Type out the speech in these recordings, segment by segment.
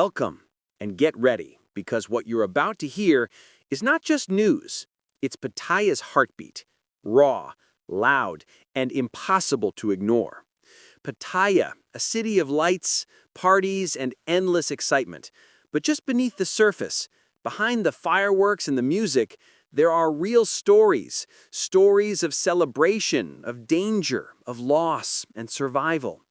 Welcome, and get ready, because what you're about to hear is not just news, it's Pattaya's heartbeat, raw, loud, and impossible to ignore. Pattaya, a city of lights, parties, and endless excitement. But just beneath the surface, behind the fireworks and the music, there are real stories. Stories of celebration, of danger, of loss, and survival.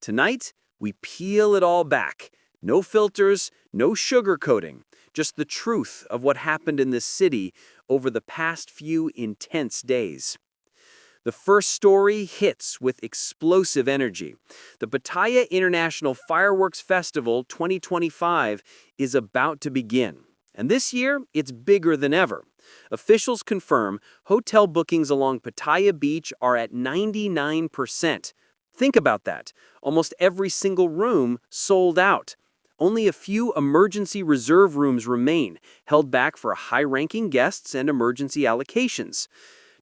Tonight, we peel it all back. No filters, no sugarcoating, just the truth of what happened in this city over the past few intense days. The first story hits with explosive energy. The Pattaya International Fireworks Festival 2025 is about to begin. And this year, it's bigger than ever. Officials confirm hotel bookings along Pattaya Beach are at 99%. Think about that. Almost every single room sold out. Only a few emergency reserve rooms remain, held back for high-ranking guests and emergency allocations.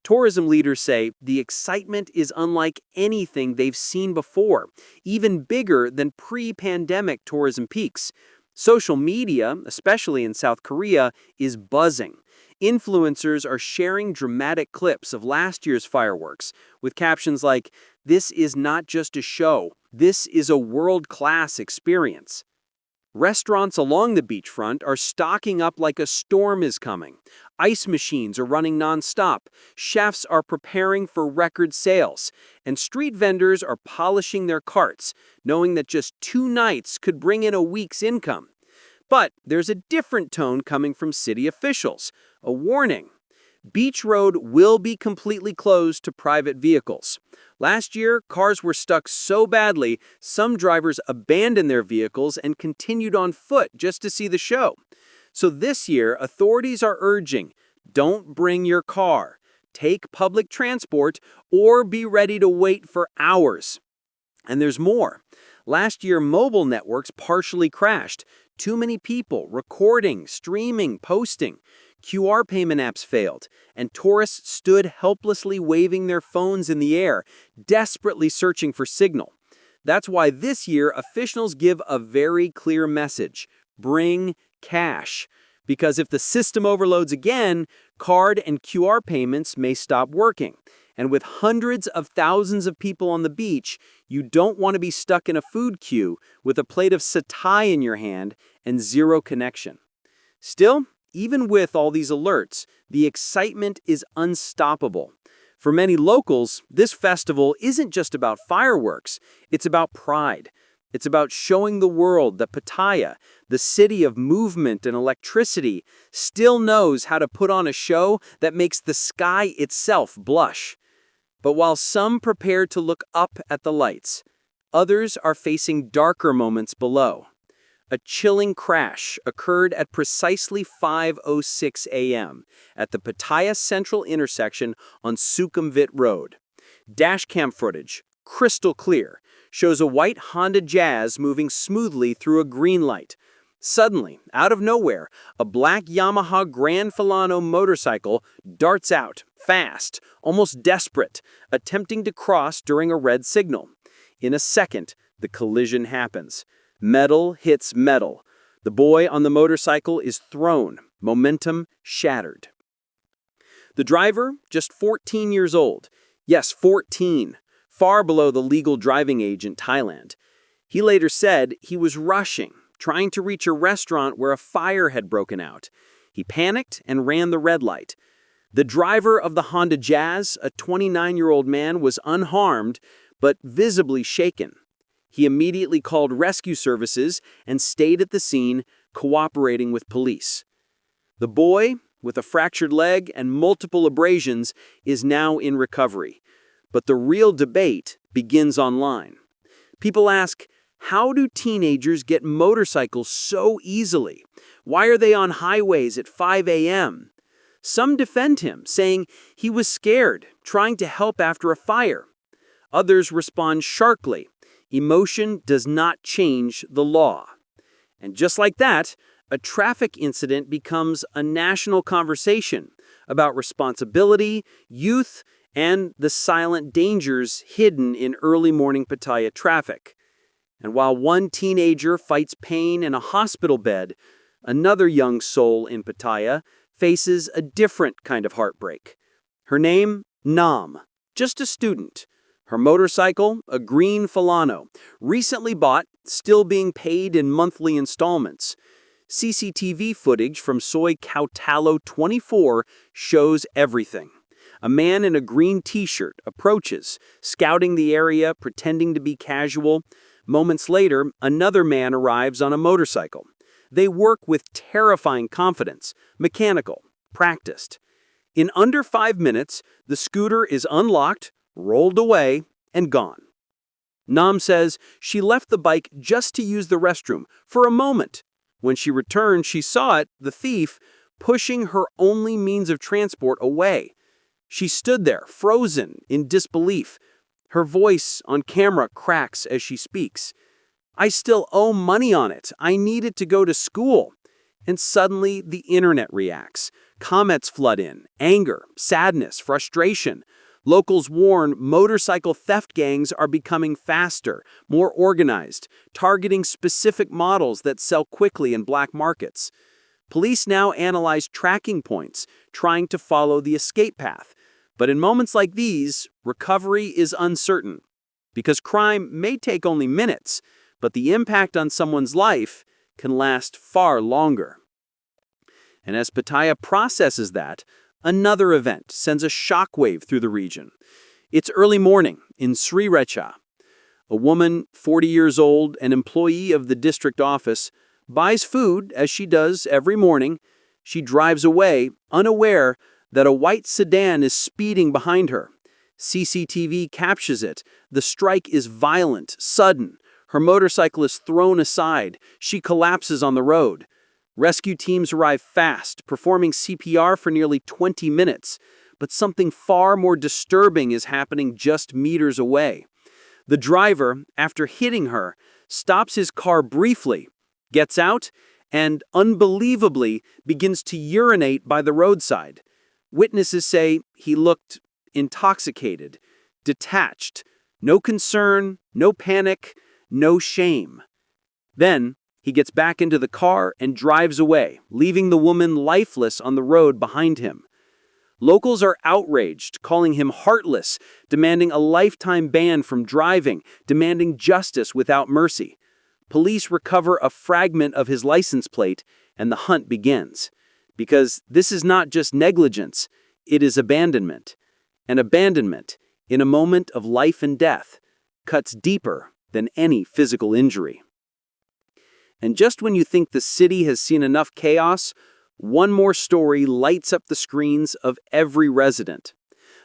Tourism leaders say the excitement is unlike anything they've seen before, even bigger than pre-pandemic tourism peaks. Social media, especially in South Korea, is buzzing. Influencers are sharing dramatic clips of last year's fireworks, with captions like, "This is not just a show, this is a world-class experience." Restaurants along the beachfront are stocking up like a storm is coming. Ice machines are running nonstop. Chefs are preparing for record sales. And street vendors are polishing their carts, knowing that just 2 nights could bring in a week's income. But there's a different tone coming from city officials. A warning. Beach Road will be completely closed to private vehicles. Last year, cars were stuck so badly, some drivers abandoned their vehicles and continued on foot just to see the show. So this year, authorities are urging, don't bring your car, take public transport, or be ready to wait for hours. And there's more. Last year, mobile networks partially crashed. Too many people recording, streaming, posting. QR payment apps failed, and tourists stood helplessly waving their phones in the air, desperately searching for signal. That's why this year officials give a very clear message: bring cash. Because if the system overloads again, card and QR payments may stop working. And with hundreds of thousands of people on the beach, you don't want to be stuck in a food queue with a plate of satay in your hand and zero connection. Still, even with all these alerts, the excitement is unstoppable. For many locals, this festival isn't just about fireworks, it's about pride. It's about showing the world that Pattaya, the city of movement and electricity, still knows how to put on a show that makes the sky itself blush. But while some prepare to look up at the lights, others are facing darker moments below. A chilling crash occurred at precisely 5:06 a.m. at the Pattaya Central intersection on Sukhumvit Road. Dashcam footage, crystal clear, shows a white Honda Jazz moving smoothly through a green light. Suddenly, out of nowhere, a black Yamaha Grand Filano motorcycle darts out, fast, almost desperate, attempting to cross during a red signal. In a second, the collision happens. Metal hits metal. The boy on the motorcycle is thrown, momentum shattered. The driver, just 14 years old. Yes, 14, far below the legal driving age in Thailand. He later said he was rushing, trying to reach a restaurant where a fire had broken out. He panicked and ran the red light. The driver of the Honda Jazz, a 29-year-old man, was unharmed, but visibly shaken. He immediately called rescue services and stayed at the scene, cooperating with police. The boy, with a fractured leg and multiple abrasions, is now in recovery. But the real debate begins online. People ask, how do teenagers get motorcycles so easily? Why are they on highways at 5 a.m.? Some defend him, saying he was scared, trying to help after a fire. Others respond sharply. Emotion does not change the law. And just like that, a traffic incident becomes a national conversation about responsibility, youth, and the silent dangers hidden in early morning Pattaya traffic. And while one teenager fights pain in a hospital bed, another young soul in Pattaya faces a different kind of heartbreak. Her name, Nam, just a student. Her motorcycle, a green Falano, recently bought, still being paid in monthly installments. CCTV footage from Soy Cautalo 24 shows everything. A man in a green t-shirt approaches, scouting the area, pretending to be casual. Moments later, another man arrives on a motorcycle. They work with terrifying confidence, mechanical, practiced. In under 5 minutes, the scooter is unlocked, rolled away, and gone. Nam says she left the bike just to use the restroom for a moment. When she returned, she saw it, the thief, pushing her only means of transport away. She stood there, frozen, in disbelief. Her voice on camera cracks as she speaks. "I still owe money on it. I need it to go to school." And suddenly, the internet reacts. Comments flood in. Anger, sadness, frustration. Locals warn motorcycle theft gangs are becoming faster, more organized, targeting specific models that sell quickly in black markets. Police now analyze tracking points, trying to follow the escape path. But in moments like these, recovery is uncertain. Because crime may take only minutes, but the impact on someone's life can last far longer. And as Pattaya processes that, another event sends a shockwave through the region. It's early morning in Sri Racha. A woman, 40 years old, an employee of the district office, buys food as she does every morning. She drives away, unaware that a white sedan is speeding behind her. CCTV captures it. The strike is violent, sudden. Her motorcycle is thrown aside. She collapses on the road. Rescue teams arrive fast, performing CPR for nearly 20 minutes. But something far more disturbing is happening just meters away. The driver, after hitting her, stops his car briefly, gets out, and unbelievably begins to urinate by the roadside. Witnesses say he looked intoxicated, detached, no concern, no panic, no shame. Then, he gets back into the car and drives away, leaving the woman lifeless on the road behind him. Locals are outraged, calling him heartless, demanding a lifetime ban from driving, demanding justice without mercy. Police recover a fragment of his license plate, and the hunt begins. Because this is not just negligence, it is abandonment. And abandonment, in a moment of life and death, cuts deeper than any physical injury. And just when you think the city has seen enough chaos, one more story lights up the screens of every resident.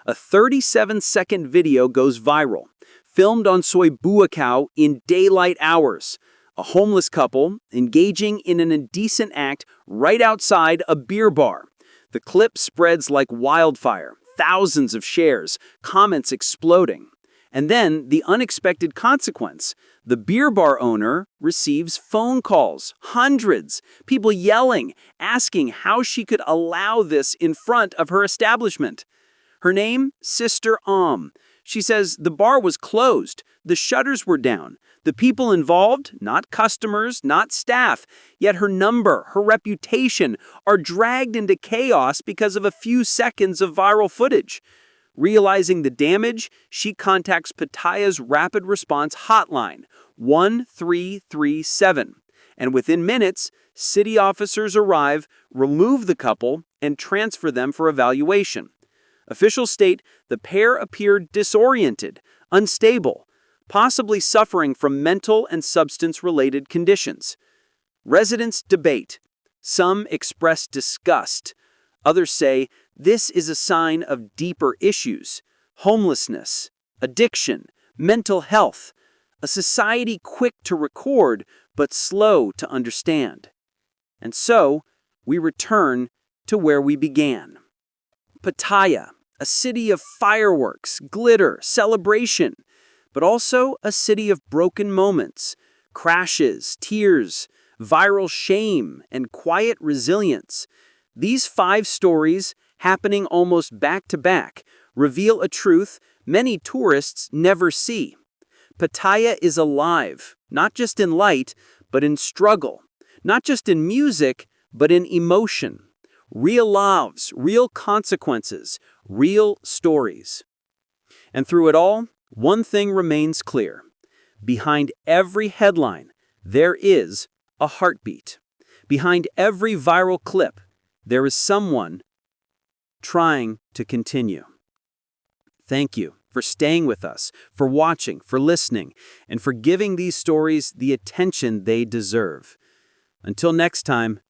A 37-second video goes viral, filmed on Soy Buakaw in daylight hours. A homeless couple engaging in an indecent act right outside a beer bar. The clip spreads like wildfire, thousands of shares, comments exploding. And then the unexpected consequence. The beer bar owner receives phone calls, hundreds, people yelling, asking how she could allow this in front of her establishment. Her name, Sister She says the bar was closed, the shutters were down, the people involved, not customers, not staff, yet her number, her reputation are dragged into chaos because of a few seconds of viral footage. Realizing the damage, she contacts Pattaya's rapid response hotline, 1337. And within minutes, city officers arrive, remove the couple, and transfer them for evaluation. Officials state the pair appeared disoriented, unstable, possibly suffering from mental and substance-related conditions. Residents debate. Some express disgust. Others say this is a sign of deeper issues: homelessness, addiction, mental health, a society quick to record but slow to understand. And so, we return to where we began. Pattaya, a city of fireworks, glitter, celebration, but also a city of broken moments, crashes, tears, viral shame, and quiet resilience. These 5 stories, happening almost back to back, reveal a truth many tourists never see. Pattaya is alive, not just in light, but in struggle, not just in music, but in emotion. Real lives, real consequences, real stories. And through it all, one thing remains clear. Behind every headline, there is a heartbeat. Behind every viral clip, there is someone trying to continue. Thank you for staying with us, for watching, for listening, and for giving these stories the attention they deserve. Until next time,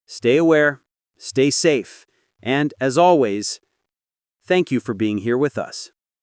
stay aware, stay safe, and as always, thank you for being here with us.